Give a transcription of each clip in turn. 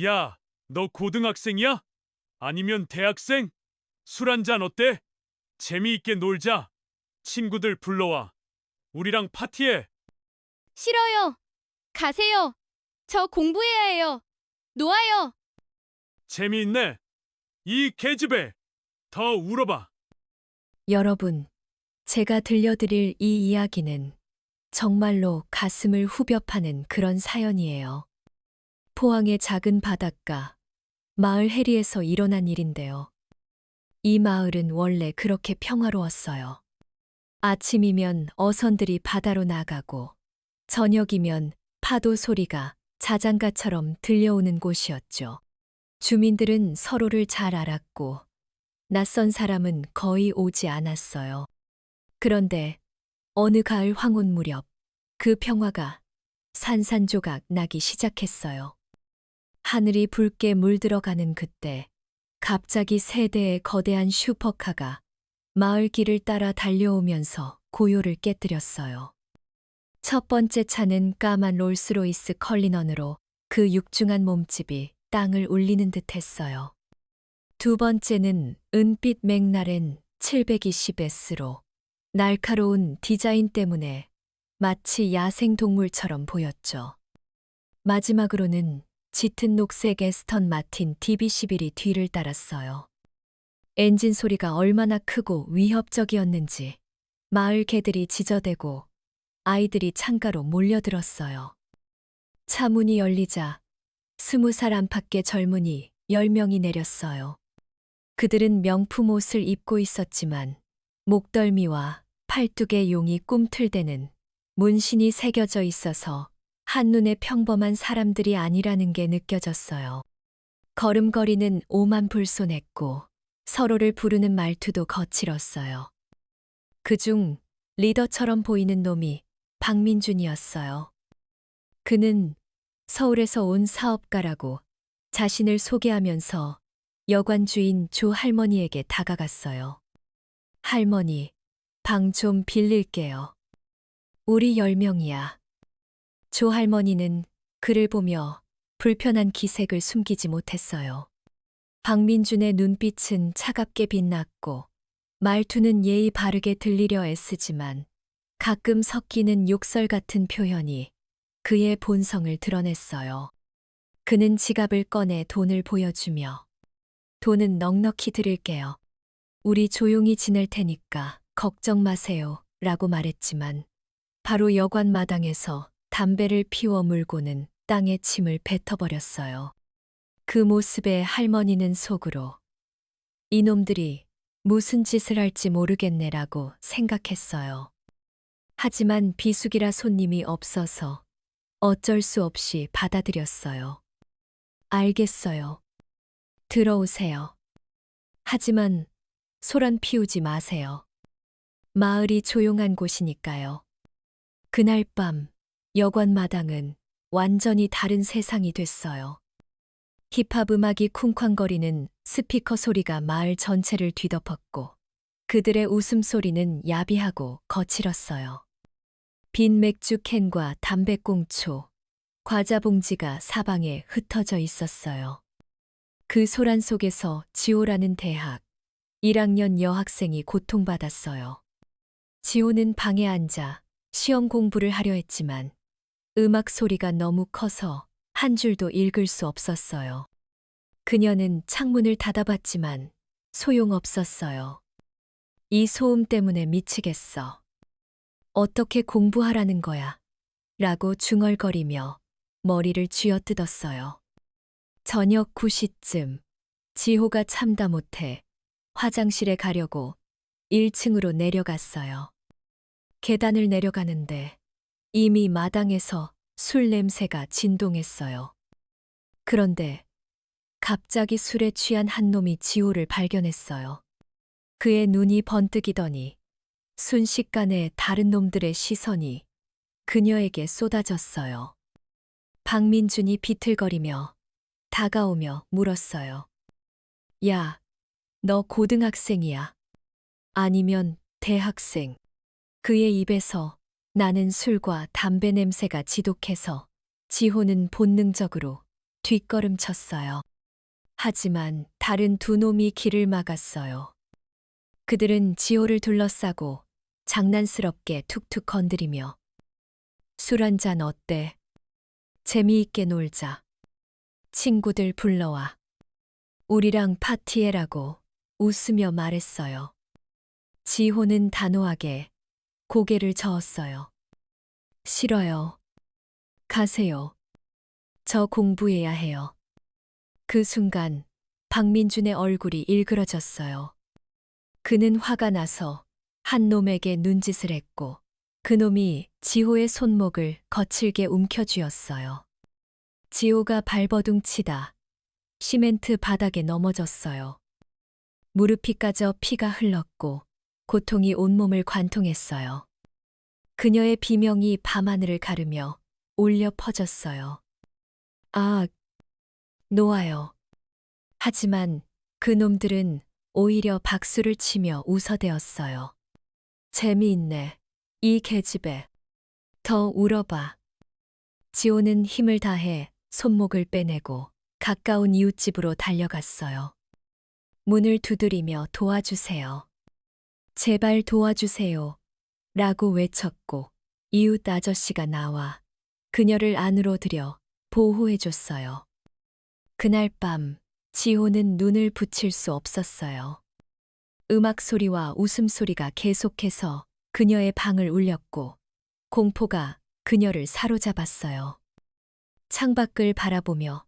야, 너 고등학생이야? 아니면 대학생? 술 한잔 어때? 재미있게 놀자. 친구들 불러와. 우리랑 파티해. 싫어요. 가세요. 저 공부해야 해요. 놓아요. 재미있네. 이 계집애. 더 울어봐. 여러분, 제가 들려드릴 이 이야기는 정말로 가슴을 후벼 파는 그런 사연이에요. 포항의 작은 바닷가, 마을 해리에서 일어난 일인데요. 이 마을은 원래 그렇게 평화로웠어요. 아침이면 어선들이 바다로 나가고, 저녁이면 파도 소리가 자장가처럼 들려오는 곳이었죠. 주민들은 서로를 잘 알았고, 낯선 사람은 거의 오지 않았어요. 그런데 어느 가을 황혼 무렵 그 평화가 산산조각 나기 시작했어요. 하늘이 붉게 물들어가는 그때 갑자기 세 대의 거대한 슈퍼카가 마을 길을 따라 달려오면서 고요를 깨뜨렸어요. 첫 번째 차는 까만 롤스로이스 컬리넌으로 그 육중한 몸집이 땅을 울리는 듯 했어요. 두 번째는 은빛 맥라렌 720S로 날카로운 디자인 때문에 마치 야생동물처럼 보였죠. 마지막으로는 짙은 녹색 에스턴 마틴 DB11이 뒤를 따랐어요. 엔진 소리가 얼마나 크고 위협적이었는지 마을 개들이 지저대고 아이들이 창가로 몰려들었어요. 차 문이 열리자 20살 안팎의 젊은이 10명이 내렸어요. 그들은 명품 옷을 입고 있었지만 목덜미와 팔뚝의 용이 꿈틀대는 문신이 새겨져 있어서 한눈에 평범한 사람들이 아니라는 게 느껴졌어요. 걸음걸이는 오만불손했고 서로를 부르는 말투도 거칠었어요. 그중 리더처럼 보이는 놈이 박민준이었어요. 그는 서울에서 온 사업가라고 자신을 소개하면서 여관 주인 조 할머니에게 다가갔어요. 할머니, 방 좀 빌릴게요. 우리 10명이야. 조 할머니는 그를 보며 불편한 기색을 숨기지 못했어요. 박민준의 눈빛은 차갑게 빛났고 말투는 예의 바르게 들리려 애쓰지만 가끔 섞이는 욕설 같은 표현이 그의 본성을 드러냈어요. 그는 지갑을 꺼내 돈을 보여주며 돈은 넉넉히 드릴게요. 우리 조용히 지낼 테니까 걱정 마세요. 라고 말했지만 바로 여관 마당에서 담배를 피워 물고는 땅에 침을 뱉어버렸어요. 그 모습에 할머니는 속으로 이놈들이 무슨 짓을 할지 모르겠네라고 생각했어요. 하지만 비수기라 손님이 없어서 어쩔 수 없이 받아들였어요. 알겠어요. 들어오세요. 하지만 소란 피우지 마세요. 마을이 조용한 곳이니까요. 그날 밤 여관 마당은 완전히 다른 세상이 됐어요. 힙합 음악이 쿵쾅거리는 스피커 소리가 마을 전체를 뒤덮었고 그들의 웃음소리는 야비하고 거칠었어요. 빈 맥주 캔과 담배꽁초, 과자 봉지가 사방에 흩어져 있었어요. 그 소란 속에서 지호라는 대학 1학년 여학생이 고통받았어요. 지호는 방에 앉아 시험 공부를 하려 했지만 음악 소리가 너무 커서 한 줄도 읽을 수 없었어요. 그녀는 창문을 닫아봤지만 소용없었어요. 이 소음 때문에 미치겠어. 어떻게 공부하라는 거야? 라고 중얼거리며 머리를 쥐어뜯었어요. 저녁 9시쯤 지호가 참다 못해 화장실에 가려고 1층으로 내려갔어요. 계단을 내려가는데 이미 마당에서 술 냄새가 진동했어요. 그런데 갑자기 술에 취한 한 놈이 지호를 발견했어요. 그의 눈이 번뜩이더니 순식간에 다른 놈들의 시선이 그녀에게 쏟아졌어요. 박민준이 비틀거리며 다가오며 물었어요. 야, 너 고등학생이야? 아니면 대학생? 그의 입에서 나는 술과 담배 냄새가 지독해서 지호는 본능적으로 뒷걸음쳤어요. 하지만 다른 두 놈이 길을 막았어요. 그들은 지호를 둘러싸고 장난스럽게 툭툭 건드리며 술 한잔 어때? 재미있게 놀자. 친구들 불러와. 우리랑 파티해라고 웃으며 말했어요. 지호는 단호하게 고개를 저었어요. 싫어요. 가세요. 저 공부해야 해요. 그 순간 박민준의 얼굴이 일그러졌어요. 그는 화가 나서 한 놈에게 눈짓을 했고 그 놈이 지호의 손목을 거칠게 움켜쥐었어요. 지호가 발버둥치다 시멘트 바닥에 넘어졌어요. 무릎이 까져 피가 흘렀고 고통이 온몸을 관통했어요. 그녀의 비명이 밤하늘을 가르며 울려 퍼졌어요. 아, 놓아요. 하지만 그 놈들은 오히려 박수를 치며 웃어대었어요. 재미있네. 이 계집애. 더 울어봐. 지호는 힘을 다해 손목을 빼내고 가까운 이웃집으로 달려갔어요. 문을 두드리며 도와주세요. 제발 도와주세요. 라고 외쳤고 이웃 아저씨가 나와 그녀를 안으로 들여 보호해줬어요. 그날 밤 지호는 눈을 붙일 수 없었어요. 음악 소리와 웃음소리가 계속해서 그녀의 방을 울렸고 공포가 그녀를 사로잡았어요. 창밖을 바라보며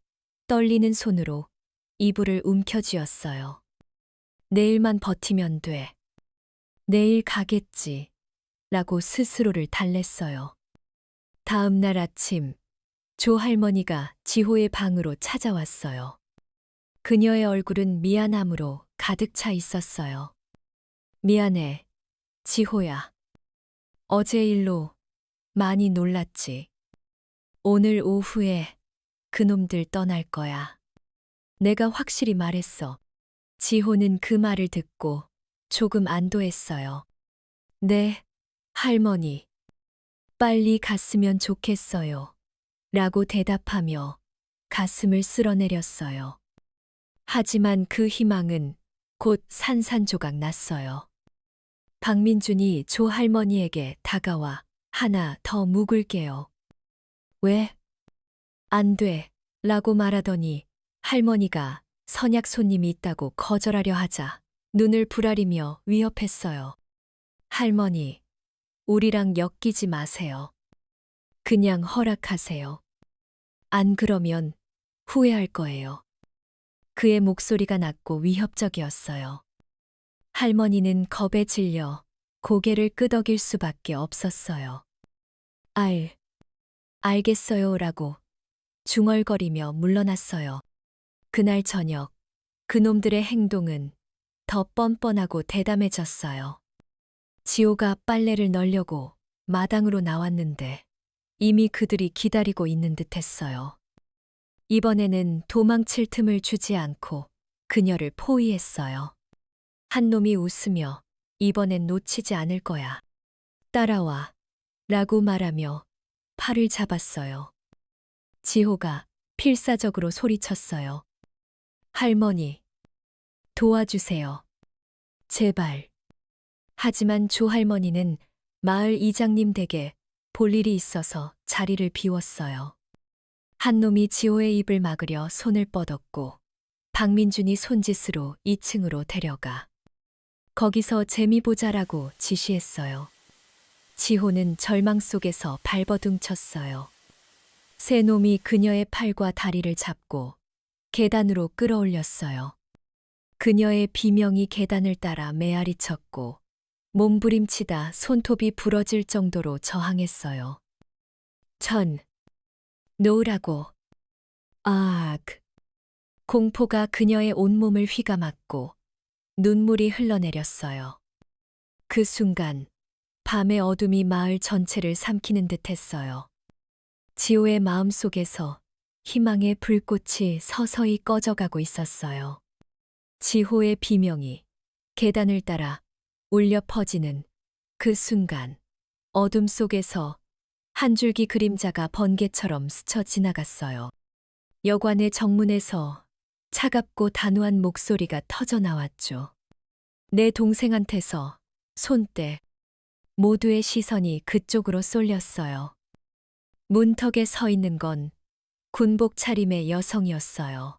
떨리는 손으로 이불을 움켜쥐었어요. 내일만 버티면 돼. 내일 가겠지. 라고 스스로를 달랬어요. 다음 날 아침 조 할머니가 지호의 방으로 찾아왔어요. 그녀의 얼굴은 미안함으로 가득 차 있었어요. 미안해, 지호야. 어제 일로 많이 놀랐지. 오늘 오후에 그놈들 떠날 거야. 내가 확실히 말했어. 지호는 그 말을 듣고 조금 안도했어요. 네, 할머니. 빨리 갔으면 좋겠어요. 라고 대답하며 가슴을 쓸어내렸어요. 하지만 그 희망은 곧 산산조각 났어요. 박민준이 조 할머니에게 다가와 하나 더 묵을게요. 왜? 안 돼. 라고 말하더니 할머니가 선약 손님이 있다고 거절하려 하자 눈을 부라리며 위협했어요. 할머니, 우리랑 엮이지 마세요. 그냥 허락하세요. 안 그러면 후회할 거예요. 그의 목소리가 낮고 위협적이었어요. 할머니는 겁에 질려 고개를 끄덕일 수밖에 없었어요. 알겠어요 라고 중얼거리며 물러났어요. 그날 저녁 그놈들의 행동은 더 뻔뻔하고 대담해졌어요. 지호가 빨래를 널려고 마당으로 나왔는데 이미 그들이 기다리고 있는 듯 했어요. 이번에는 도망칠 틈을 주지 않고 그녀를 포위했어요. 한 놈이 웃으며 이번엔 놓치지 않을 거야. 따라와. 라고 말하며 팔을 잡았어요. 지호가 필사적으로 소리쳤어요. 할머니, 도와주세요. 제발. 하지만 조 할머니는 마을 이장님 댁에 볼 일이 있어서 자리를 비웠어요. 한 놈이 지호의 입을 막으려 손을 뻗었고 박민준이 손짓으로 2층으로 데려가 거기서 재미 보자라고 지시했어요. 지호는 절망 속에서 발버둥 쳤어요. 세 놈이 그녀의 팔과 다리를 잡고 계단으로 끌어올렸어요. 그녀의 비명이 계단을 따라 메아리 쳤고 몸부림치다 손톱이 부러질 정도로 저항했어요. 놓으라고. 공포가 그녀의 온몸을 휘감았고 눈물이 흘러내렸어요. 그 순간 밤의 어둠이 마을 전체를 삼키는 듯했어요. 지호의 마음속에서 희망의 불꽃이 서서히 꺼져가고 있었어요. 지호의 비명이 계단을 따라 울려 퍼지는 그 순간 어둠 속에서 한 줄기 그림자가 번개처럼 스쳐 지나갔어요. 여관의 정문에서 차갑고 단호한 목소리가 터져 나왔죠. 내 동생한테서 손때. 모두의 시선이 그쪽으로 쏠렸어요. 문턱에 서 있는 건 군복 차림의 여성이었어요.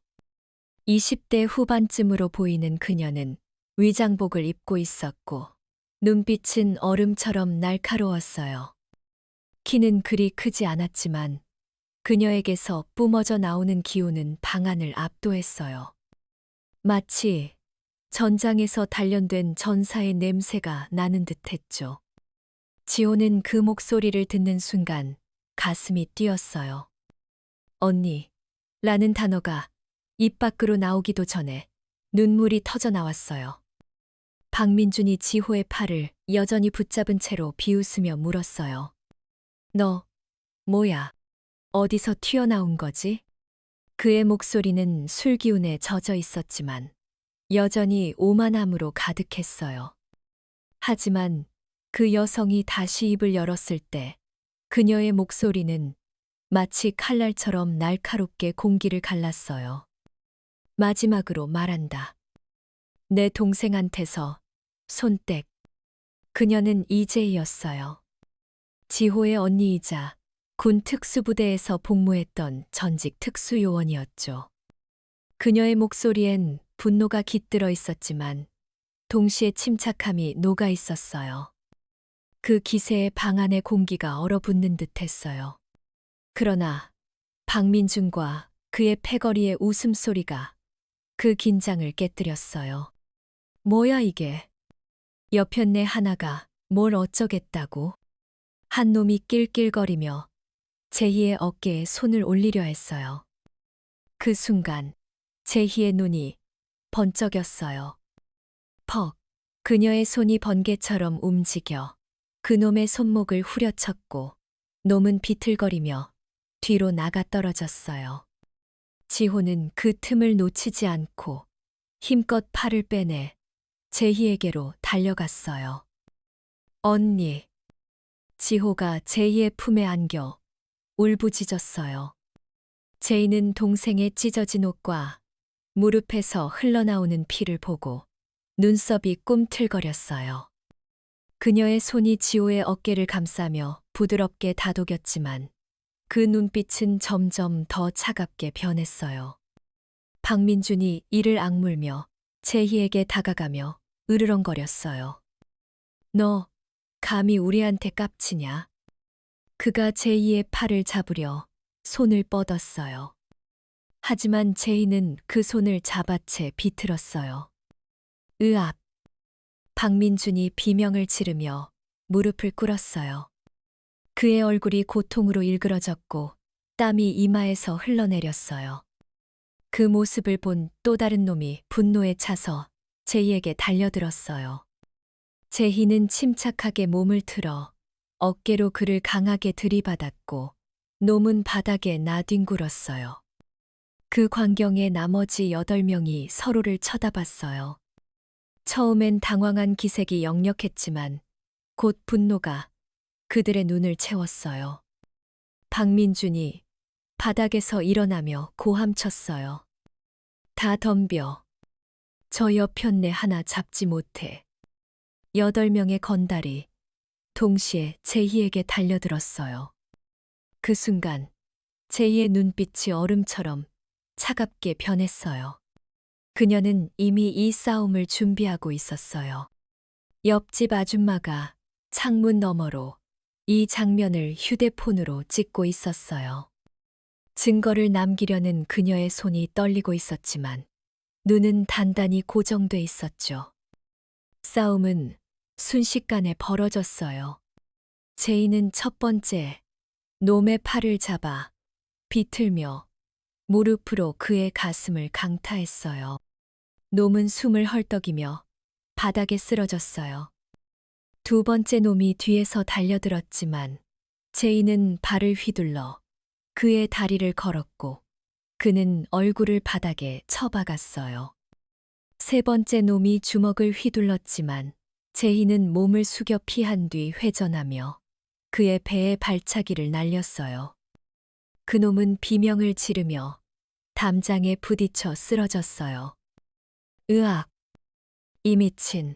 20대 후반쯤으로 보이는 그녀는 위장복을 입고 있었고 눈빛은 얼음처럼 날카로웠어요. 키는 그리 크지 않았지만 그녀에게서 뿜어져 나오는 기운은 방안을 압도했어요. 마치 전장에서 단련된 전사의 냄새가 나는 듯했죠. 지호는 그 목소리를 듣는 순간 가슴이 뛰었어요. 언니, 라는 단어가 입 밖으로 나오기도 전에 눈물이 터져 나왔어요. 박민준이 지호의 팔을 여전히 붙잡은 채로 비웃으며 물었어요. 너, 뭐야? 어디서 튀어나온 거지? 그의 목소리는 술기운에 젖어 있었지만 여전히 오만함으로 가득했어요. 하지만 그 여성이 다시 입을 열었을 때 그녀의 목소리는 마치 칼날처럼 날카롭게 공기를 갈랐어요. 마지막으로 말한다. 내 동생한테서 손댁. 그녀는 이재희였어요. 지호의 언니이자 군 특수부대에서 복무했던 전직 특수요원이었죠. 그녀의 목소리엔 분노가 깃들어 있었지만 동시에 침착함이 녹아 있었어요. 그 기세에 방 안의 공기가 얼어붙는 듯했어요. 그러나 박민준과 그의 패거리의 웃음소리가 그 긴장을 깨뜨렸어요. 뭐야 이게? 여편네 하나가 뭘 어쩌겠다고? 한 놈이 낄낄거리며 제희의 어깨에 손을 올리려 했어요. 그 순간 제희의 눈이 번쩍였어요. 퍽! 그녀의 손이 번개처럼 움직여 그놈의 손목을 후려쳤고 놈은 비틀거리며 뒤로 나가 떨어졌어요. 지호는 그 틈을 놓치지 않고 힘껏 팔을 빼내 제희에게로 달려갔어요. 언니. 지호가 제희의 품에 안겨 울부짖었어요. 제희는 동생의 찢어진 옷과 무릎에서 흘러나오는 피를 보고 눈썹이 꿈틀거렸어요. 그녀의 손이 지호의 어깨를 감싸며 부드럽게 다독였지만 그 눈빛은 점점 더 차갑게 변했어요. 박민준이 이를 악물며 제희에게 다가가며 으르렁거렸어요. 너, 감히 우리한테 깝치냐? 그가 제희의 팔을 잡으려 손을 뻗었어요. 하지만 제희는 그 손을 잡아채 비틀었어요. 으압! 박민준이 비명을 지르며 무릎을 꿇었어요. 그의 얼굴이 고통으로 일그러졌고 땀이 이마에서 흘러내렸어요. 그 모습을 본 또 다른 놈이 분노에 차서 제희에게 달려들었어요. 제희는 침착하게 몸을 틀어 어깨로 그를 강하게 들이받았고 놈은 바닥에 나뒹굴었어요. 그 광경에 나머지 8명이 서로를 쳐다봤어요. 처음엔 당황한 기색이 역력했지만 곧 분노가 그들의 눈을 채웠어요. 박민준이 바닥에서 일어나며 고함쳤어요. 다 덤벼. 저 여편네 하나 잡지 못해. 8명의 건달이 동시에 제희에게 달려들었어요. 그 순간 제희의 눈빛이 얼음처럼 차갑게 변했어요. 그녀는 이미 이 싸움을 준비하고 있었어요. 옆집 아줌마가 창문 너머로 이 장면을 휴대폰으로 찍고 있었어요. 증거를 남기려는 그녀의 손이 떨리고 있었지만 눈은 단단히 고정돼 있었죠. 싸움은 순식간에 벌어졌어요. 제이는 첫 번째 놈의 팔을 잡아 비틀며 무릎으로 그의 가슴을 강타했어요. 놈은 숨을 헐떡이며 바닥에 쓰러졌어요. 두 번째 놈이 뒤에서 달려들었지만 제이는 발을 휘둘러 그의 다리를 걸었고 그는 얼굴을 바닥에 쳐박았어요. 세 번째 놈이 주먹을 휘둘렀지만 제이는 몸을 숙여 피한 뒤 회전하며 그의 배에 발차기를 날렸어요. 그놈은 비명을 지르며 담장에 부딪혀 쓰러졌어요. 으악! 이 미친.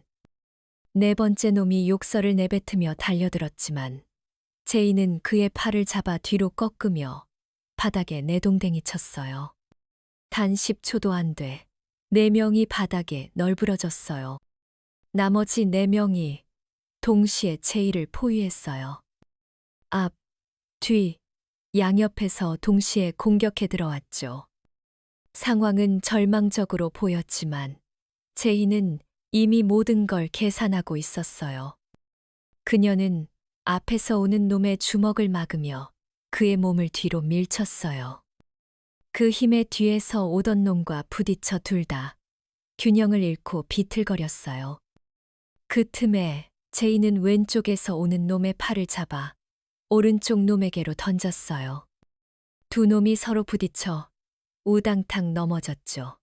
네 번째 놈이 욕설을 내뱉으며 달려들었지만 제이는 그의 팔을 잡아 뒤로 꺾으며 바닥에 내동댕이 쳤어요. 단 10초도 안 돼. 4명이 바닥에 널브러졌어요. 나머지 4명이 동시에 제이를 포위했어요. 앞, 뒤, 양옆에서 동시에 공격해 들어왔죠. 상황은 절망적으로 보였지만 제이는 이미 모든 걸 계산하고 있었어요. 그녀는 앞에서 오는 놈의 주먹을 막으며 그의 몸을 뒤로 밀쳤어요. 그 힘에 뒤에서 오던 놈과 부딪혀 둘 다 균형을 잃고 비틀거렸어요. 그 틈에 제이는 왼쪽에서 오는 놈의 팔을 잡아 오른쪽 놈에게로 던졌어요. 두 놈이 서로 부딪혀 우당탕 넘어졌죠.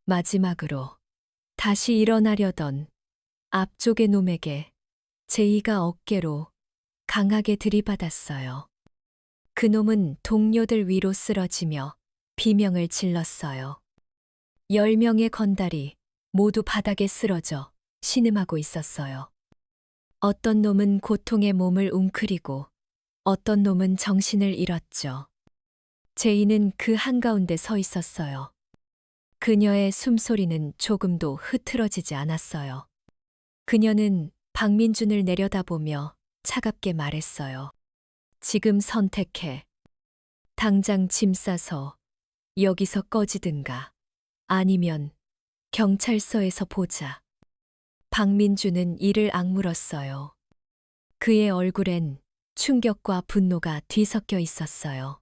마지막으로 다시 일어나려던 앞쪽의 놈에게 제이가 어깨로 강하게 들이받았어요. 그 놈은 동료들 위로 쓰러지며 비명을 질렀어요. 10명의 건달이 모두 바닥에 쓰러져 신음하고 있었어요. 어떤 놈은 고통에 몸을 웅크리고 어떤 놈은 정신을 잃었죠. 제이는 그 한가운데 서 있었어요. 그녀의 숨소리는 조금도 흐트러지지 않았어요. 그녀는 박민준을 내려다보며 차갑게 말했어요. 지금 선택해. 당장 짐 싸서 여기서 꺼지든가 아니면 경찰서에서 보자. 박민준은 이를 악물었어요. 그의 얼굴엔 충격과 분노가 뒤섞여 있었어요.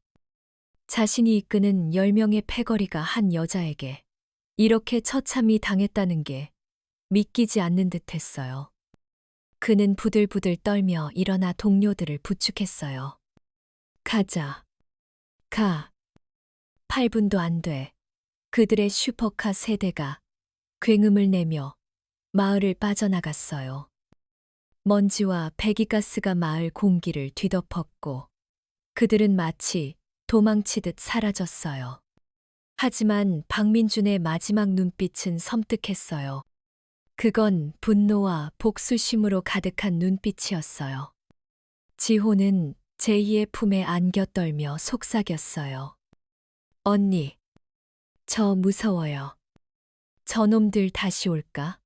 자신이 이끄는 10명의 패거리가 한 여자에게 이렇게 처참히 당했다는 게 믿기지 않는 듯했어요. 그는 부들부들 떨며 일어나 동료들을 부축했어요. 가자. 가. 8분도 안 돼. 그들의 슈퍼카 세대가 굉음을 내며 마을을 빠져나갔어요. 먼지와 배기가스가 마을 공기를 뒤덮었고 그들은 마치 도망치듯 사라졌어요. 하지만 박민준의 마지막 눈빛은 섬뜩했어요. 그건 분노와 복수심으로 가득한 눈빛이었어요. 지호는 제이의 품에 안겨 떨며 속삭였어요. 언니, 저 무서워요. 저놈들 다시 올까?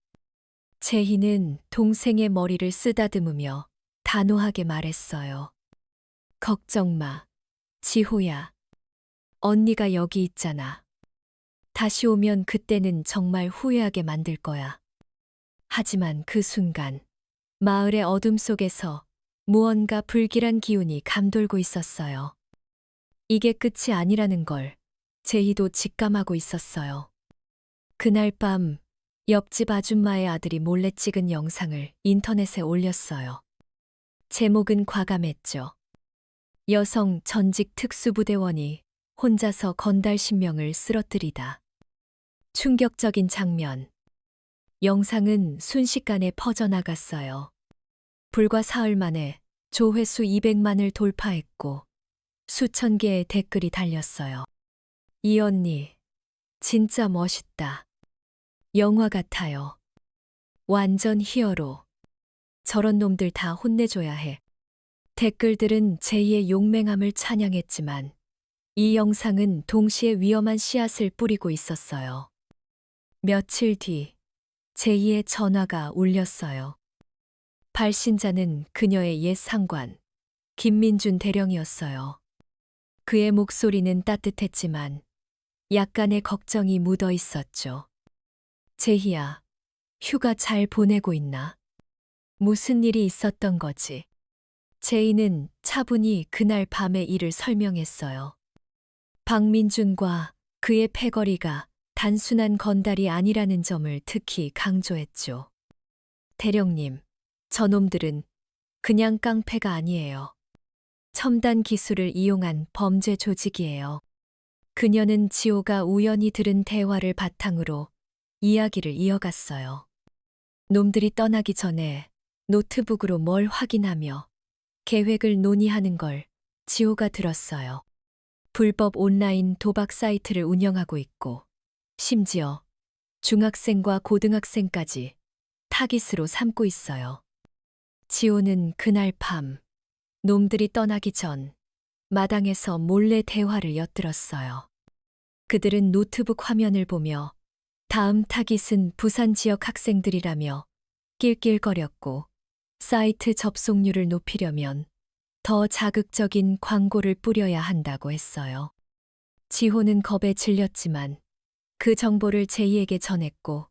제이는 동생의 머리를 쓰다듬으며 단호하게 말했어요. 걱정 마, 지호야. 언니가 여기 있잖아. 다시 오면 그때는 정말 후회하게 만들 거야. 하지만 그 순간 마을의 어둠 속에서 무언가 불길한 기운이 감돌고 있었어요. 이게 끝이 아니라는 걸 제이도 직감하고 있었어요. 그날 밤 옆집 아줌마의 아들이 몰래 찍은 영상을 인터넷에 올렸어요. 제목은 과감했죠. 여성 전직 특수부대원이 혼자서 건달 신명을 쓰러뜨리다. 충격적인 장면. 영상은 순식간에 퍼져나갔어요. 불과 사흘 만에 조회수 200만을 돌파했고 수천 개의 댓글이 달렸어요. 이 언니, 진짜 멋있다. 영화 같아요. 완전 히어로. 저런 놈들 다 혼내줘야 해. 댓글들은 제이의 용맹함을 찬양했지만 이 영상은 동시에 위험한 씨앗을 뿌리고 있었어요. 며칠 뒤 제이의 전화가 울렸어요. 발신자는 그녀의 옛 상관, 김민준 대령이었어요. 그의 목소리는 따뜻했지만 약간의 걱정이 묻어 있었죠. 제이야, 휴가 잘 보내고 있나? 무슨 일이 있었던 거지? 제이는 차분히 그날 밤의 일을 설명했어요. 박민준과 그의 패거리가 단순한 건달이 아니라는 점을 특히 강조했죠. 대령님, 저놈들은 그냥 깡패가 아니에요. 첨단 기술을 이용한 범죄 조직이에요. 그녀는 지호가 우연히 들은 대화를 바탕으로 이야기를 이어갔어요. 놈들이 떠나기 전에 노트북으로 뭘 확인하며 계획을 논의하는 걸 지호가 들었어요. 불법 온라인 도박 사이트를 운영하고 있고, 심지어 중학생과 고등학생까지 타깃으로 삼고 있어요. 지호는 그날 밤, 놈들이 떠나기 전 마당에서 몰래 대화를 엿들었어요. 그들은 노트북 화면을 보며 다음 타깃은 부산 지역 학생들이라며 낄낄거렸고, 사이트 접속률을 높이려면 더 자극적인 광고를 뿌려야 한다고 했어요. 지호는 겁에 질렸지만 그 정보를 제이에게 전했고,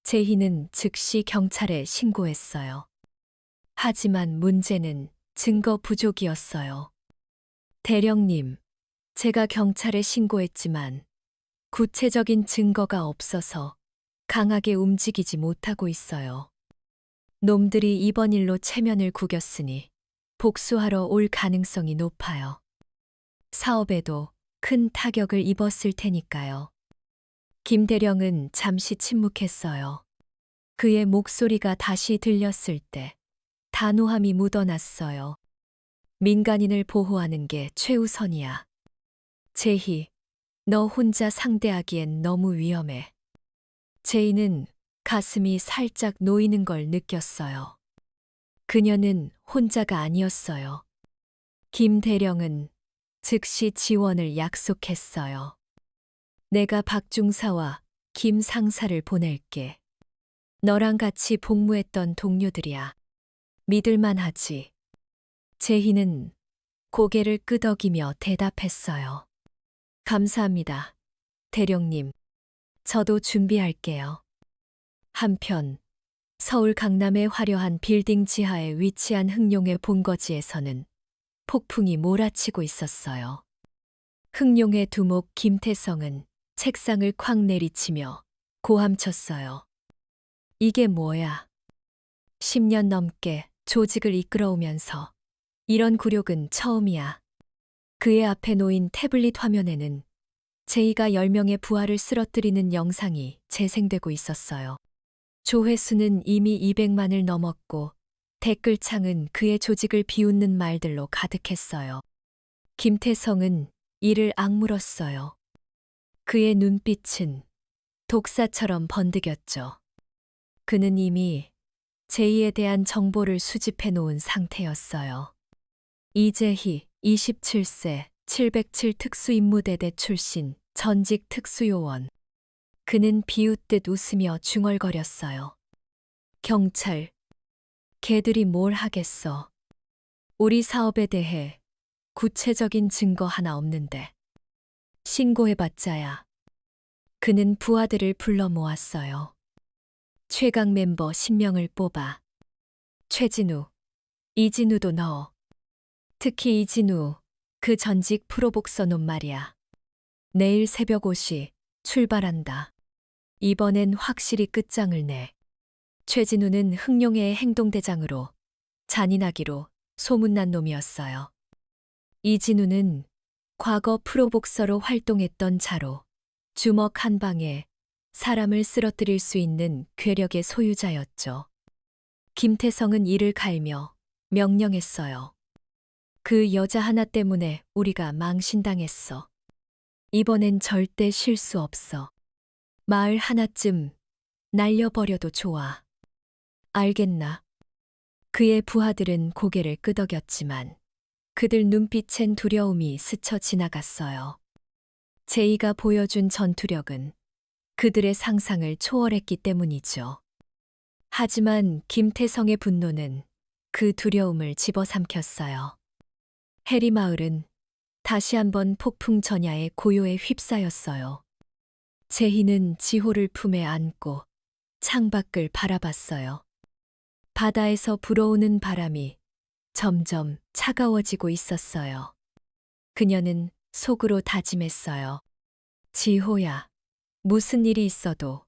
제이는 즉시 경찰에 신고했어요. 하지만 문제는 증거 부족이었어요. 대령님, 제가 경찰에 신고했지만 구체적인 증거가 없어서 강하게 움직이지 못하고 있어요. 놈들이 이번 일로 체면을 구겼으니 복수하러 올 가능성이 높아요. 사업에도 큰 타격을 입었을 테니까요. 김 대령은 잠시 침묵했어요. 그의 목소리가 다시 들렸을 때 단호함이 묻어났어요. 민간인을 보호하는 게 최우선이야. 제희, 너 혼자 상대하기엔 너무 위험해. 제이는 가슴이 살짝 놓이는 걸 느꼈어요. 그녀는 혼자가 아니었어요. 김 대령은 즉시 지원을 약속했어요. 내가 박중사와 김 상사를 보낼게. 너랑 같이 복무했던 동료들이야. 믿을만하지. 제희는 고개를 끄덕이며 대답했어요. 감사합니다. 대령님, 저도 준비할게요. 한편 서울 강남의 화려한 빌딩 지하에 위치한 흥룡의 본거지에서는 폭풍이 몰아치고 있었어요. 흥룡의 두목 김태성은 책상을 콱 내리치며 고함쳤어요. 이게 뭐야? 10년 넘게 조직을 이끌어오면서 이런 굴욕은 처음이야. 그의 앞에 놓인 태블릿 화면에는 제이가 10명의 부하를 쓰러뜨리는 영상이 재생되고 있었어요. 조회수는 이미 200만을 넘었고 댓글창은 그의 조직을 비웃는 말들로 가득했어요. 김태성은 이를 악물었어요. 그의 눈빛은 독사처럼 번득였죠. 그는 이미 제이에 대한 정보를 수집해 놓은 상태였어요. 이재희, 27세, 707 특수임무대대 출신, 전직 특수요원. 그는 비웃듯 웃으며 중얼거렸어요. 경찰, 걔들이 뭘 하겠어. 우리 사업에 대해 구체적인 증거 하나 없는데. 신고해봤자야. 그는 부하들을 불러 모았어요. 최강 멤버 10명을 뽑아. 최진우, 이진우도 넣어. 특히 이진우, 그 전직 프로복서놈 말이야. 내일 새벽 5시 출발한다. 이번엔 확실히 끝장을 내. 최진우는 흥룡의 행동대장으로 잔인하기로 소문난 놈이었어요. 이진우는 과거 프로복서로 활동했던 자로 주먹 한 방에 사람을 쓰러뜨릴 수 있는 괴력의 소유자였죠. 김태성은 이를 갈며 명령했어요. 그 여자 하나 때문에 우리가 망신당했어. 이번엔 절대 실수 없어. 마을 하나쯤 날려버려도 좋아. 알겠나? 그의 부하들은 고개를 끄덕였지만 그들 눈빛엔 두려움이 스쳐 지나갔어요. 제이가 보여준 전투력은 그들의 상상을 초월했기 때문이죠. 하지만 김태성의 분노는 그 두려움을 집어삼켰어요. 해리마을은 다시 한번 폭풍 전야의 고요에 휩싸였어요. 제희는 지호를 품에 안고 창밖을 바라봤어요. 바다에서 불어오는 바람이 점점 차가워지고 있었어요. 그녀는 속으로 다짐했어요. 지호야, 무슨 일이 있어도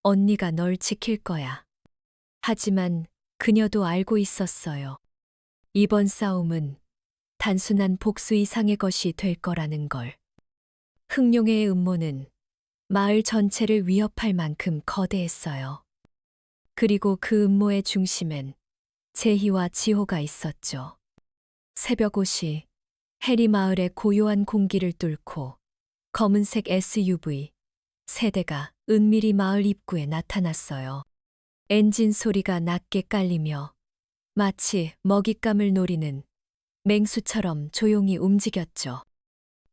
언니가 널 지킬 거야. 하지만 그녀도 알고 있었어요. 이번 싸움은 단순한 복수 이상의 것이 될 거라는 걸. 흥룡의 음모는 마을 전체를 위협할 만큼 거대했어요. 그리고 그 음모의 중심엔 제희와 지호가 있었죠. 새벽 5시 해리 마을의 고요한 공기를 뚫고 검은색 SUV 세 대가 은밀히 마을 입구에 나타났어요. 엔진 소리가 낮게 깔리며 마치 먹잇감을 노리는 맹수처럼 조용히 움직였죠.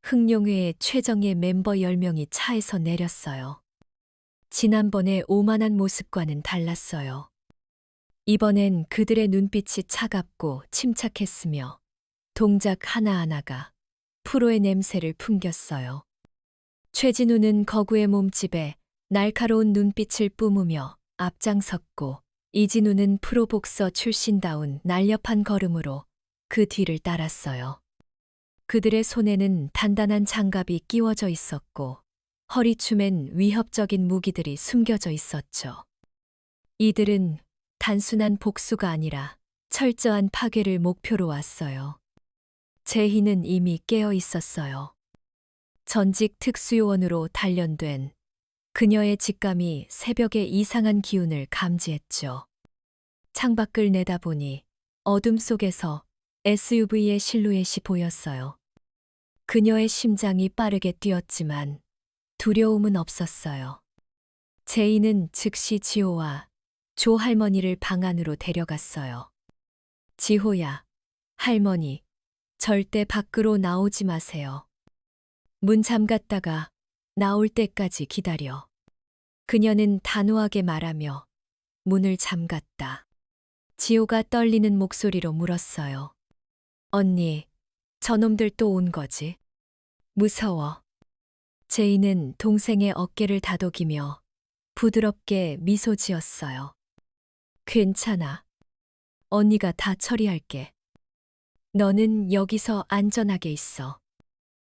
흑룡회의 최정예 멤버 10명이 차에서 내렸어요. 지난번의 오만한 모습과는 달랐어요. 이번엔 그들의 눈빛이 차갑고 침착했으며 동작 하나하나가 프로의 냄새를 풍겼어요. 최진우는 거구의 몸집에 날카로운 눈빛을 뿜으며 앞장섰고 이진우는 프로 복서 출신다운 날렵한 걸음으로 그 뒤를 따랐어요. 그들의 손에는 단단한 장갑이 끼워져 있었고 허리춤엔 위협적인 무기들이 숨겨져 있었죠. 이들은 단순한 복수가 아니라 철저한 파괴를 목표로 왔어요. 제희는 이미 깨어 있었어요. 전직 특수요원으로 단련된 그녀의 직감이 새벽의 이상한 기운을 감지했죠. 창밖을 내다보니 어둠 속에서 SUV의 실루엣이 보였어요. 그녀의 심장이 빠르게 뛰었지만 두려움은 없었어요. 제이는 즉시 지호와 조 할머니를 방 안으로 데려갔어요. 지호야, 할머니, 절대 밖으로 나오지 마세요. 문 잠갔다가 나올 때까지 기다려. 그녀는 단호하게 말하며 문을 잠갔다. 지호가 떨리는 목소리로 물었어요. 언니, 저놈들 또 온 거지? 무서워. 제이는 동생의 어깨를 다독이며 부드럽게 미소 지었어요. 괜찮아. 언니가 다 처리할게. 너는 여기서 안전하게 있어.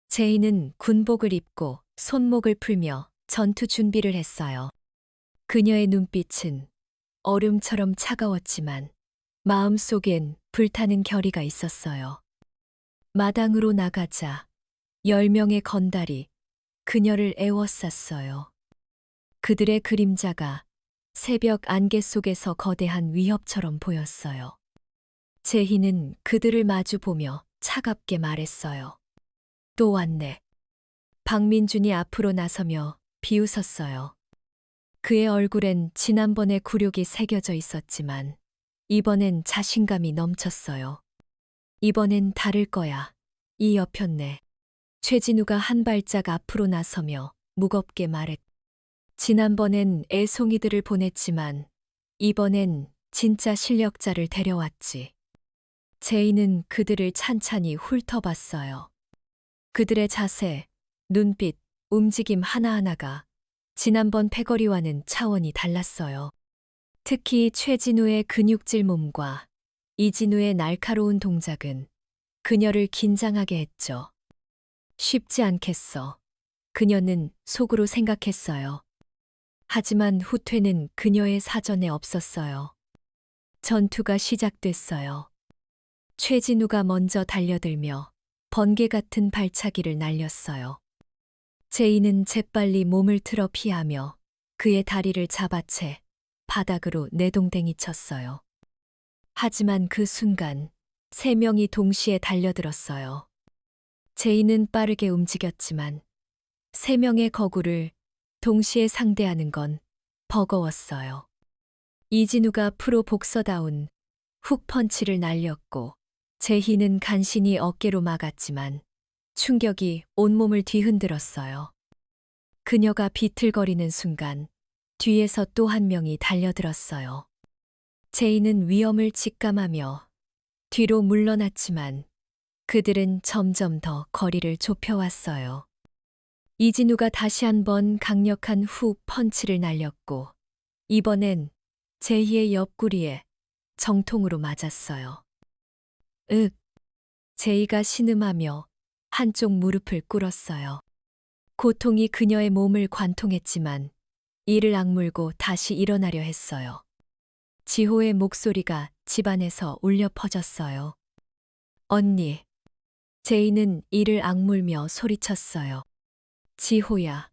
제이는 군복을 입고 손목을 풀며 전투 준비를 했어요. 그녀의 눈빛은 얼음처럼 차가웠지만 마음속엔 불타는 결의가 있었어요. 마당으로 나가자 10명의 건달이 그녀를 에워쌌어요. 그들의 그림자가 새벽 안개 속에서 거대한 위협처럼 보였어요. 제희는 그들을 마주보며 차갑게 말했어요. 또 왔네. 박민준이 앞으로 나서며 비웃었어요. 그의 얼굴엔 지난번의 굴욕이 새겨져 있었지만 이번엔 자신감이 넘쳤어요. 이번엔 다를 거야. 이 여편네. 최진우가 한 발짝 앞으로 나서며 무겁게 말했. 지난번엔 애송이들을 보냈지만 이번엔 진짜 실력자를 데려왔지. 제이는 그들을 찬찬히 훑어봤어요. 그들의 자세, 눈빛, 움직임 하나하나가 지난번 패거리와는 차원이 달랐어요. 특히 최진우의 근육질 몸과 이진우의 날카로운 동작은 그녀를 긴장하게 했죠. 쉽지 않겠어. 그녀는 속으로 생각했어요. 하지만 후퇴는 그녀의 사전에 없었어요. 전투가 시작됐어요. 최진우가 먼저 달려들며 번개 같은 발차기를 날렸어요. 제이는 재빨리 몸을 틀어 피하며 그의 다리를 잡아채 바닥으로 내동댕이 쳤어요. 하지만 그 순간 3명이 동시에 달려들었어요. 제이는 빠르게 움직였지만 3명의 거구를 동시에 상대하는 건 버거웠어요. 이진우가 프로 복서다운 훅 펀치를 날렸고 제희는 간신히 어깨로 막았지만 충격이 온몸을 뒤흔들었어요. 그녀가 비틀거리는 순간 뒤에서 또 한 명이 달려들었어요. 제이는 위험을 직감하며 뒤로 물러났지만 그들은 점점 더 거리를 좁혀왔어요. 이진우가 다시 한번 강력한 훅 펀치를 날렸고 이번엔 제희의 옆구리에 정통으로 맞았어요. 윽! 제이가 신음하며 한쪽 무릎을 꿇었어요. 고통이 그녀의 몸을 관통했지만 이를 악물고 다시 일어나려 했어요. 지호의 목소리가 집안에서 울려 퍼졌어요. 언니. 제이는 이를 악물며 소리쳤어요. 지호야,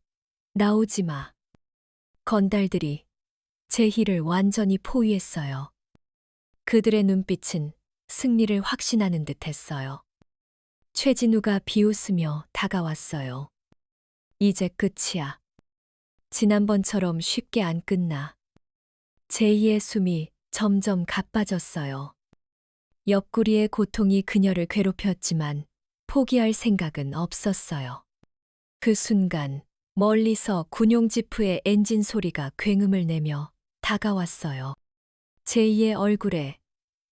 나오지 마. 건달들이 제희를 완전히 포위했어요. 그들의 눈빛은 승리를 확신하는 듯 했어요. 최진우가 비웃으며 다가왔어요. 이제 끝이야. 지난번처럼 쉽게 안 끝나. 제이의 숨이 점점 가빠졌어요. 옆구리의 고통이 그녀를 괴롭혔지만 포기할 생각은 없었어요. 그 순간 멀리서 군용 지프의 엔진 소리가 굉음을 내며 다가왔어요. 제이의 얼굴에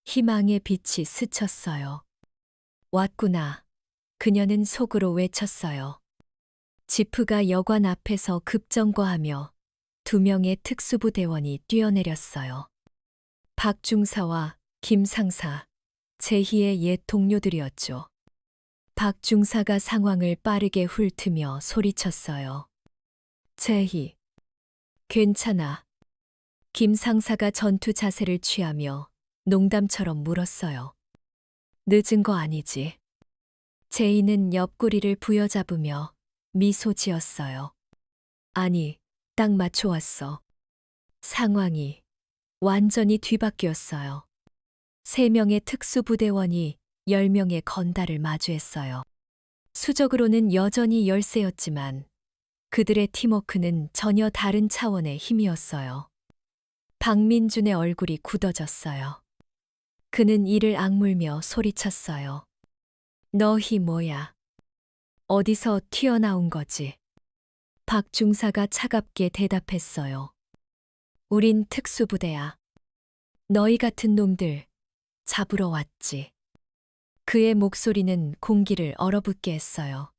희망의 빛이 스쳤어요. 왔구나. 그녀는 속으로 외쳤어요. 지프가 여관 앞에서 급정거하며 2명의 특수부대원이 뛰어내렸어요. 박중사와 김상사, 제희의 옛 동료들이었죠. 박중사가 상황을 빠르게 훑으며 소리쳤어요. 제희, 괜찮아. 김상사가 전투 자세를 취하며 농담처럼 물었어요. 늦은 거 아니지? 제이는 옆구리를 부여잡으며 미소 지었어요. 아니, 딱 맞춰 왔어. 상황이 완전히 뒤바뀌었어요. 3명의 특수부대원이 10명의 건달을 마주했어요. 수적으로는 여전히 열세였지만 그들의 팀워크는 전혀 다른 차원의 힘이었어요. 박민준의 얼굴이 굳어졌어요. 그는 이를 악물며 소리쳤어요. 너희 뭐야? 어디서 튀어나온 거지? 박중사가 차갑게 대답했어요. 우린 특수부대야. 너희 같은 놈들 잡으러 왔지. 그의 목소리는 공기를 얼어붙게 했어요.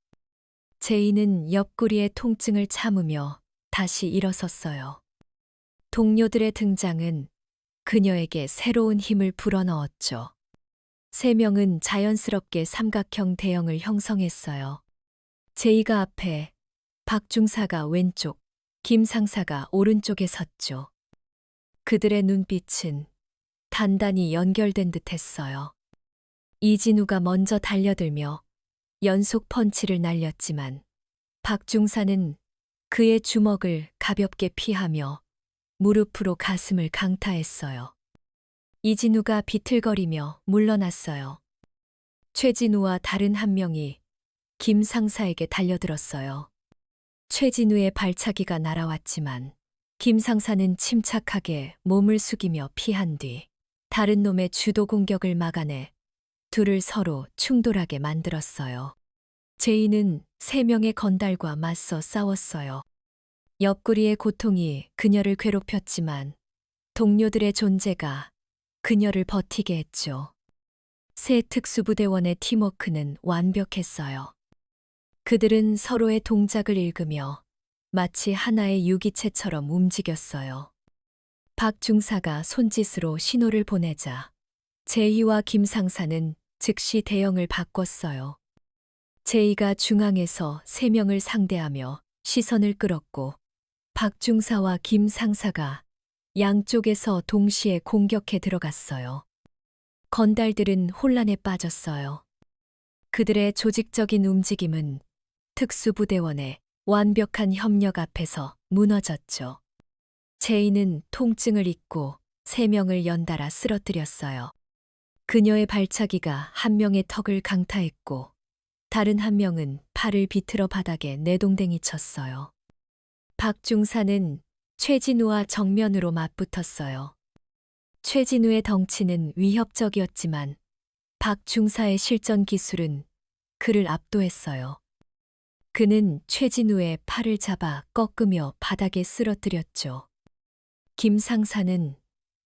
제이는 옆구리의 통증을 참으며 다시 일어섰어요. 동료들의 등장은 그녀에게 새로운 힘을 불어넣었죠. 3명은 자연스럽게 삼각형 대형을 형성했어요. 제이가 앞에, 박중사가 왼쪽, 김상사가 오른쪽에 섰죠. 그들의 눈빛은 단단히 연결된 듯 했어요. 이진우가 먼저 달려들며 연속 펀치를 날렸지만 박중사는 그의 주먹을 가볍게 피하며 무릎으로 가슴을 강타했어요. 이진우가 비틀거리며 물러났어요. 최진우와 다른 한 명이 김 상사에게 달려들었어요. 최진우의 발차기가 날아왔지만 김 상사는 침착하게 몸을 숙이며 피한 뒤 다른 놈의 주도 공격을 막아내 둘을 서로 충돌하게 만들었어요. 제이는 3명의 건달과 맞서 싸웠어요. 옆구리의 고통이 그녀를 괴롭혔지만 동료들의 존재가 그녀를 버티게 했죠. 새 특수부대원의 팀워크는 완벽했어요. 그들은 서로의 동작을 읽으며 마치 하나의 유기체처럼 움직였어요. 박중사가 손짓으로 신호를 보내자 제이와 김상사는 즉시 대형을 바꿨어요. 제이가 중앙에서 3명을 상대하며 시선을 끌었고 박중사와 김상사가 양쪽에서 동시에 공격해 들어갔어요. 건달들은 혼란에 빠졌어요. 그들의 조직적인 움직임은 특수부대원의 완벽한 협력 앞에서 무너졌죠. 제이는 통증을 잊고 3명을 연달아 쓰러뜨렸어요. 그녀의 발차기가 한 명의 턱을 강타했고 다른 한 명은 팔을 비틀어 바닥에 내동댕이 쳤어요. 박중사는 최진우와 정면으로 맞붙었어요. 최진우의 덩치는 위협적이었지만 박중사의 실전 기술은 그를 압도했어요. 그는 최진우의 팔을 잡아 꺾으며 바닥에 쓰러뜨렸죠. 김상사는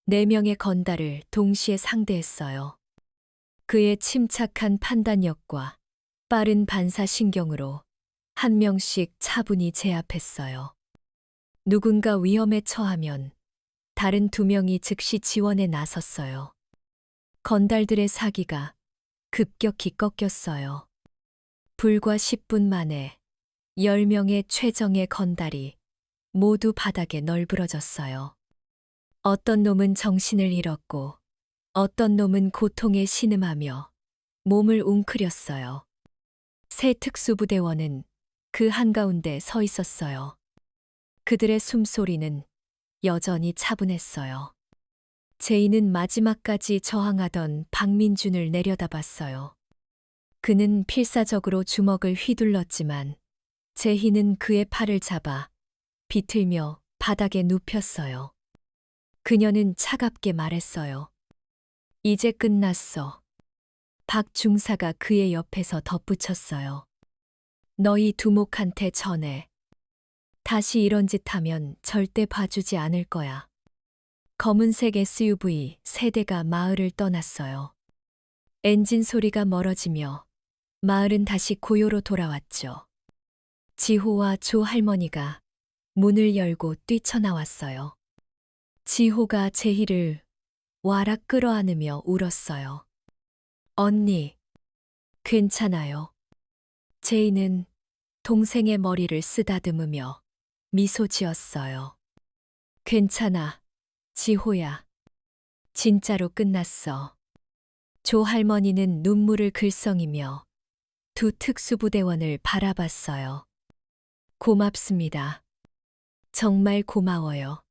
4명의 건달을 동시에 상대했어요. 그의 침착한 판단력과 빠른 반사신경으로 한 명씩 차분히 제압했어요. 누군가 위험에 처하면 다른 2명이 즉시 지원에 나섰어요. 건달들의 사기가 급격히 꺾였어요. 불과 10분 만에 10명의 최정예 건달이 모두 바닥에 널브러졌어요. 어떤 놈은 정신을 잃었고 어떤 놈은 고통에 신음하며 몸을 웅크렸어요. 새 특수부대원은 그 한가운데 서 있었어요. 그들의 숨소리는 여전히 차분했어요. 제이는 마지막까지 저항하던 박민준을 내려다봤어요. 그는 필사적으로 주먹을 휘둘렀지만 제희는 그의 팔을 잡아 비틀며 바닥에 눕혔어요. 그녀는 차갑게 말했어요. 이제 끝났어. 박 중사가 그의 옆에서 덧붙였어요. 너희 두목한테 전해. 다시 이런 짓 하면 절대 봐주지 않을 거야. 검은색 SUV 세 대가 마을을 떠났어요. 엔진 소리가 멀어지며 마을은 다시 고요로 돌아왔죠. 지호와 조 할머니가 문을 열고 뛰쳐나왔어요. 지호가 제희를 와락 끌어안으며 울었어요. 언니, 괜찮아요. 제이는 동생의 머리를 쓰다듬으며 미소 지었어요. 괜찮아, 지호야. 진짜로 끝났어. 조 할머니는 눈물을 글썽이며 두 특수부대원을 바라봤어요. 고맙습니다. 정말 고마워요.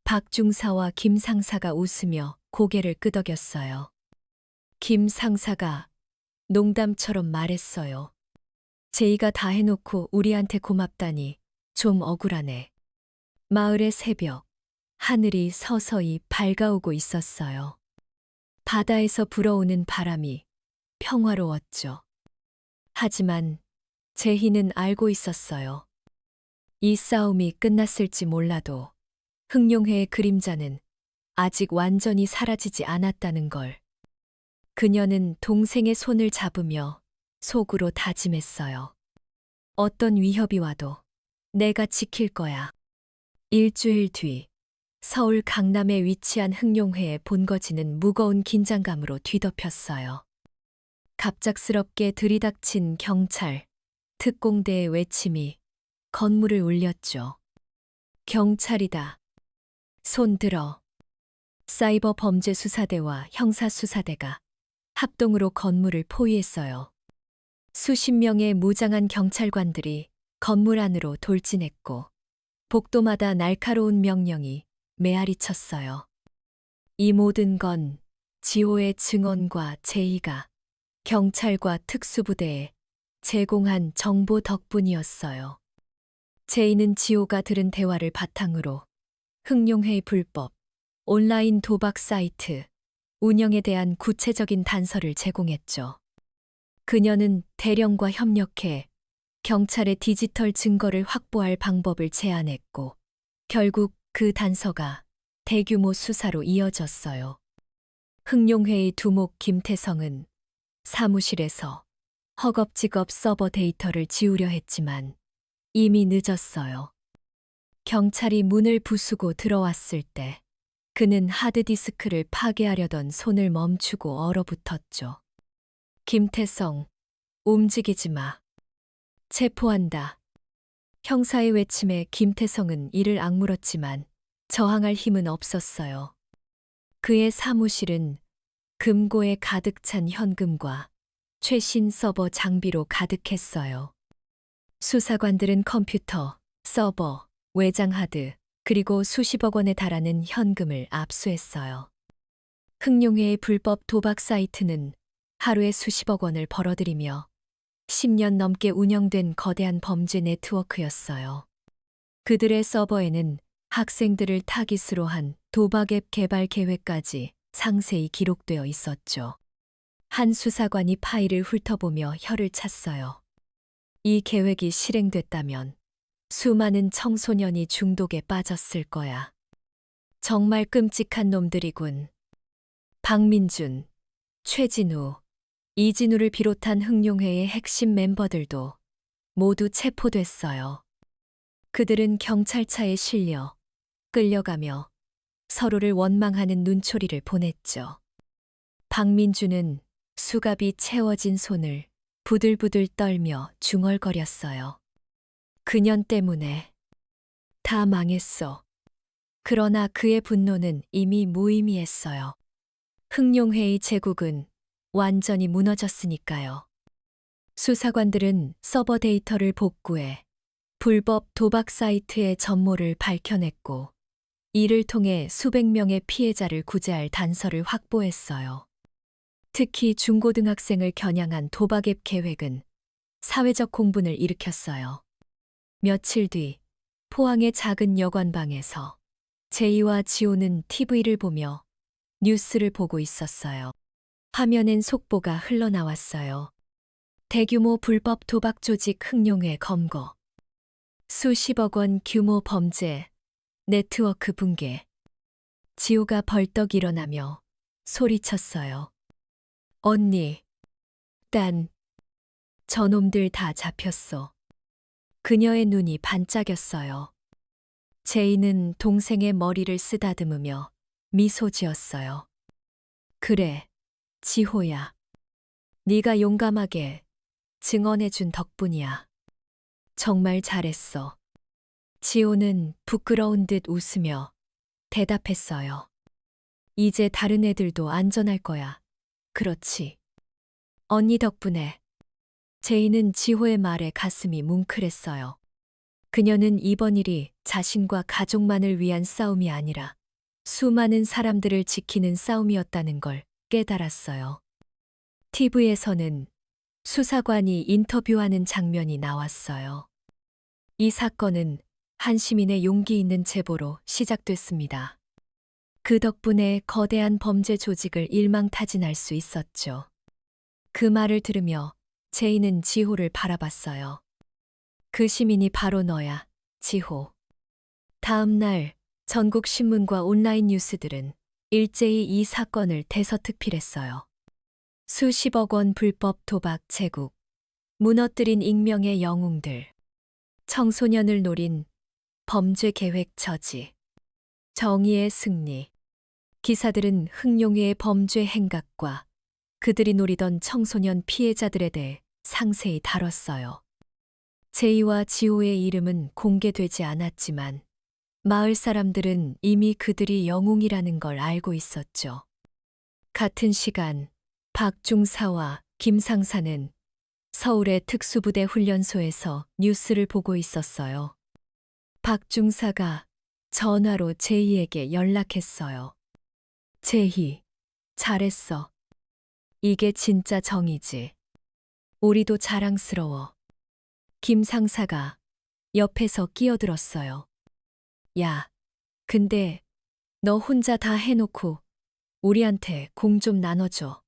박 중사와 김 상사가 웃으며 고개를 끄덕였어요. 김 상사가 농담처럼 말했어요. 제이가 다 해놓고 우리한테 고맙다니 좀 억울하네. 마을의 새벽, 하늘이 서서히 밝아오고 있었어요. 바다에서 불어오는 바람이 평화로웠죠. 하지만 제희는 알고 있었어요. 이 싸움이 끝났을지 몰라도 흥룡회의 그림자는 아직 완전히 사라지지 않았다는 걸. 그녀는 동생의 손을 잡으며 속으로 다짐했어요. 어떤 위협이 와도 내가 지킬 거야. 일주일 뒤 서울 강남에 위치한 흥룡회의 본거지는 무거운 긴장감으로 뒤덮였어요. 갑작스럽게 들이닥친 경찰, 특공대의 외침이 건물을 울렸죠. 경찰이다. 손 들어. 사이버 범죄 수사대와 형사 수사대가 합동으로 건물을 포위했어요. 수십 명의 무장한 경찰관들이 건물 안으로 돌진했고 복도마다 날카로운 명령이 메아리 쳤어요. 이 모든 건 지호의 증언과 제의가 경찰과 특수부대에 제공한 정보 덕분이었어요. 제의는 지호가 들은 대화를 바탕으로 흥룡회의 불법, 온라인 도박 사이트, 운영에 대한 구체적인 단서를 제공했죠. 그녀는 대령과 협력해 경찰의 디지털 증거를 확보할 방법을 제안했고, 결국 그 단서가 대규모 수사로 이어졌어요. 흥룡회의 두목 김태성은 사무실에서 허겁지겁 서버 데이터를 지우려 했지만 이미 늦었어요. 경찰이 문을 부수고 들어왔을 때 그는 하드디스크를 파괴하려던 손을 멈추고 얼어붙었죠. 김태성, 움직이지 마. 체포한다. 형사의 외침에 김태성은 이를 악물었지만 저항할 힘은 없었어요. 그의 사무실은 금고에 가득 찬 현금과 최신 서버 장비로 가득했어요. 수사관들은 컴퓨터, 서버, 외장 하드, 그리고 수십억 원에 달하는 현금을 압수했어요. 흥룡회의 불법 도박 사이트는 하루에 수십억 원을 벌어들이며 10년 넘게 운영된 거대한 범죄 네트워크였어요. 그들의 서버에는 학생들을 타깃으로 한 도박 앱 개발 계획까지 상세히 기록되어 있었죠. 한 수사관이 파일을 훑어보며 혀를 찼어요. 이 계획이 실행됐다면 수많은 청소년이 중독에 빠졌을 거야. 정말 끔찍한 놈들이군. 박민준, 최진우, 이진우를 비롯한 흥룡회의 핵심 멤버들도 모두 체포됐어요. 그들은 경찰차에 실려 끌려가며 서로를 원망하는 눈초리를 보냈죠. 박민주는 수갑이 채워진 손을 부들부들 떨며 중얼거렸어요. 그년 때문에 다 망했어. 그러나 그의 분노는 이미 무의미했어요. 흥룡회의 제국은 완전히 무너졌으니까요. 수사관들은 서버 데이터를 복구해 불법 도박 사이트의 전모를 밝혀냈고, 이를 통해 수백 명의 피해자를 구제할 단서를 확보했어요. 특히 중고등학생을 겨냥한 도박앱 계획은 사회적 공분을 일으켰어요. 며칠 뒤 포항의 작은 여관방에서 제이와 지호는 TV를 보며 뉴스를 보고 있었어요. 화면엔 속보가 흘러나왔어요. 대규모 불법 도박 조직 흥룡회 검거. 수십억 원 규모 범죄, 네트워크 붕괴. 지호가 벌떡 일어나며 소리쳤어요. 언니, 딴, 저놈들 다 잡혔어. 그녀의 눈이 반짝였어요. 제이는 동생의 머리를 쓰다듬으며 미소 지었어요. 그래, 지호야. 네가 용감하게 증언해준 덕분이야. 정말 잘했어. 지호는 부끄러운 듯 웃으며 대답했어요. 이제 다른 애들도 안전할 거야. 그렇지. 언니 덕분에. 제이는 지호의 말에 가슴이 뭉클했어요. 그녀는 이번 일이 자신과 가족만을 위한 싸움이 아니라 수많은 사람들을 지키는 싸움이었다는 걸 깨달았어요. TV에서는 수사관이 인터뷰하는 장면이 나왔어요. 이 사건은 한 시민의 용기 있는 제보로 시작됐습니다. 그 덕분에 거대한 범죄 조직을 일망타진할 수 있었죠. 그 말을 들으며 제이는 지호를 바라봤어요. 그 시민이 바로 너야, 지호. 다음 날 전국 신문과 온라인 뉴스들은 일제히 이 사건을 대서특필했어요. 수십억 원 불법 도박 제국, 무너뜨린 익명의 영웅들, 청소년을 노린 범죄 계획 저지, 정의의 승리. 기사들은 흥룡회의 범죄 행각과 그들이 노리던 청소년 피해자들에 대해 상세히 다뤘어요. 제이와 지호의 이름은 공개되지 않았지만 마을 사람들은 이미 그들이 영웅이라는 걸 알고 있었죠. 같은 시간 박중사와 김상사는 서울의 특수부대 훈련소에서 뉴스를 보고 있었어요. 박중사가 전화로 제이에게 연락했어요. 제이, 잘했어. 이게 진짜 정이지. 우리도 자랑스러워. 김상사가 옆에서 끼어들었어요. 야, 근데 너 혼자 다 해놓고 우리한테 공 좀 나눠줘.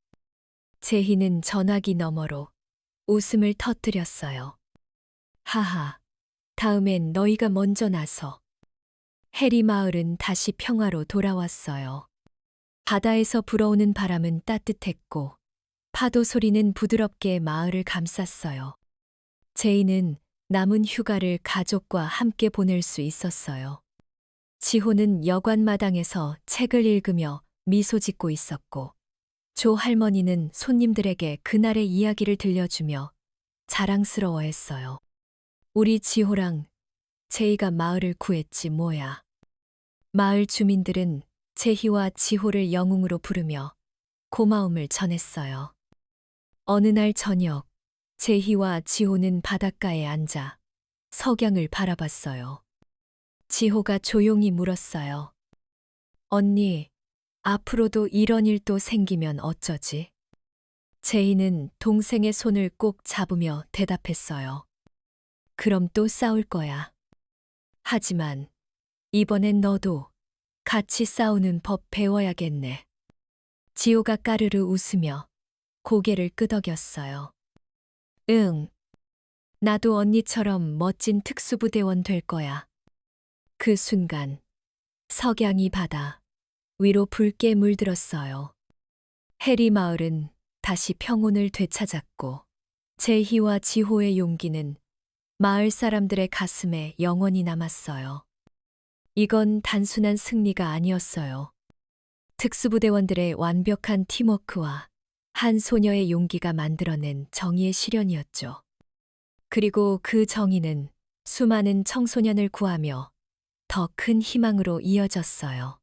제희는 전화기 너머로 웃음을 터뜨렸어요. 하하, 다음엔 너희가 먼저 나서. 해리 마을은 다시 평화로 돌아왔어요. 바다에서 불어오는 바람은 따뜻했고 파도 소리는 부드럽게 마을을 감쌌어요. 제이는 남은 휴가를 가족과 함께 보낼 수 있었어요. 지호는 여관 마당에서 책을 읽으며 미소 짓고 있었고 조 할머니는 손님들에게 그날의 이야기를 들려주며 자랑스러워했어요. 우리 지호랑 제이가 마을을 구했지 뭐야. 마을 주민들은 제희와 지호를 영웅으로 부르며 고마움을 전했어요. 어느 날 저녁, 제희와 지호는 바닷가에 앉아 석양을 바라봤어요. 지호가 조용히 물었어요. 언니, 앞으로도 이런 일 또 생기면 어쩌지? 제이는 동생의 손을 꼭 잡으며 대답했어요. 그럼 또 싸울 거야. 하지만 이번엔 너도 같이 싸우는 법 배워야겠네. 지호가 까르르 웃으며 고개를 끄덕였어요. 응. 나도 언니처럼 멋진 특수부대원 될 거야. 그 순간 석양이 바다 위로 붉게 물들었어요. 해리 마을은 다시 평온을 되찾았고 제희와 지호의 용기는 마을 사람들의 가슴에 영원히 남았어요. 이건 단순한 승리가 아니었어요. 특수부대원들의 완벽한 팀워크와 한 소녀의 용기가 만들어낸 정의의 실현이었죠. 그리고 그 정의는 수많은 청소년을 구하며 더 큰 희망으로 이어졌어요.